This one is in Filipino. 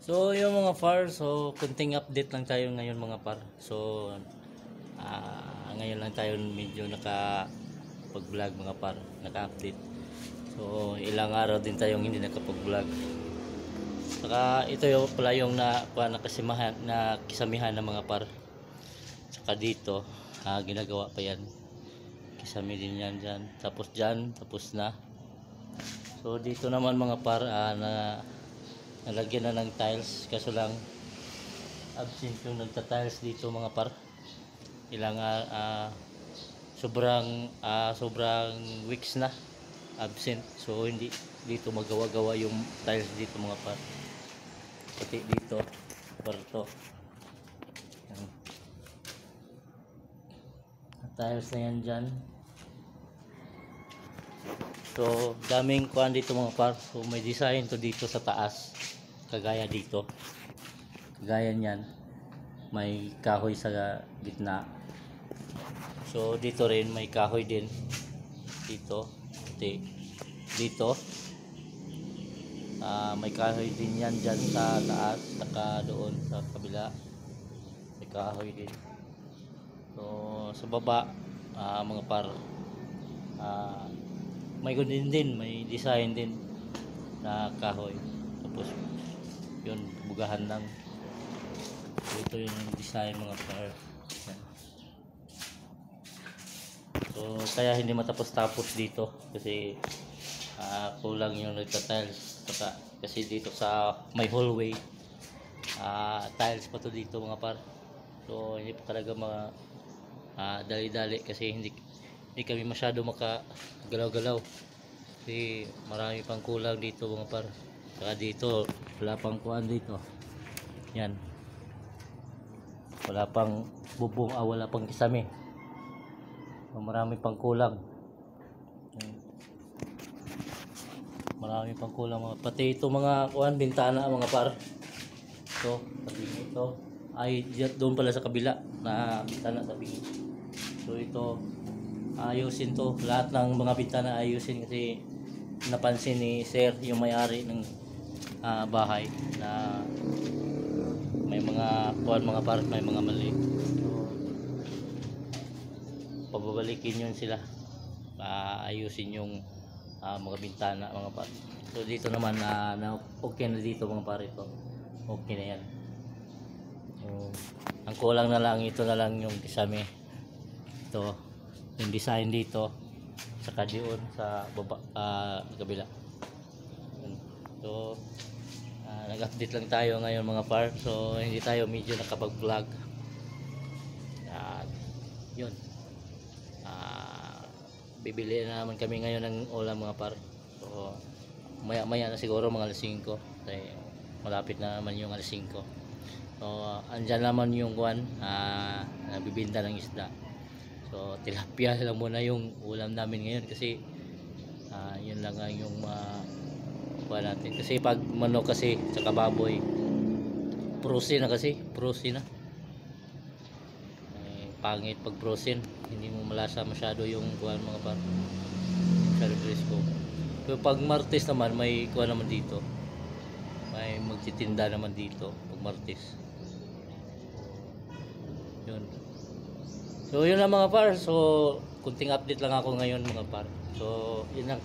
So yung mga par, so kunting update lang tayo ngayon mga par. So ngayon lang tayo medyo nakapag-vlog mga par, naka-update. So ilang araw din tayong hindi nakapag-vlog. Saka ito yung pala yung nakisamihan ng mga par. Saka dito ginagawa pa yan. Kisami din yan dyan. Tapos dyan, tapos na. So dito naman mga par nalagyan na ng tiles, kaso lang absent yung nagta-tiles dito mga par. Ilang sobrang weeks na absent, so hindi dito magawa-gawa yung tiles dito mga par. Pati dito parto tiles na yan dyan. So daming kuan dito mga par. So may design to dito sa taas, kagaya dito, kagaya niyan may kahoy sa gitna. So dito rin may kahoy din dito, dito may kahoy din yan dyan sa taas, saka doon sa kabila may kahoy din. So sa baba mga par may gudin din, may design din na kahoy. Tapos yun, bugahan lang. So, ito yung design mga par. So kaya hindi matapos-tapos dito kasi kulang yung nagta-tiles. Kasi dito sa may hallway tiles pa to dito mga par. So hindi pa talaga mga dali-dali kasi hindi kami masyado makagalaw-galaw kasi marami pang kulang dito mga par. Saka dito wala pang kuan dito, yan, wala pang bubong, wala pang kisame, so, marami pang kulang, marami pang kulang mga, pati ito mga kuan bintana mga par. So pati ito ay doon pala sa kabila na bintana sa bingit. So ito ayusin to, lahat ng mga bintana ayusin kasi napansin ni sir yung may-ari ng bahay na may mga kuwan mga par, may mga mali. So pababalikin yun sila, ayusin yung mga bintana mga par. So dito naman na okay na dito mga par, ito okay na yan. So ang kulang na lang, ito na lang yung kisame, ito yung design dito saka doon sa baba kabila. So nag-update lang tayo ngayon mga par. So hindi tayo medyo nakapag-vlog at yun, bibili na naman kami ngayon ng ulam mga par. So maya na siguro mga alas 5 kasi malapit na naman yung alas 5. So andyan naman yung kuwan nabibinta ng isda. So tilapia lang muna yung ulam namin ngayon kasi yun lang ang yung kuha natin. Kasi pag manok kasi tsaka baboy protein na kasi, protein na pangit pag protein, hindi mo malasa masyado yung kuha mga par, masyado fresco. Pero pag martes naman may kuha naman dito, may magtitinda naman dito pag martes. Yun. So yun lang mga par. So kunting update lang ako ngayon mga par. So yun lang.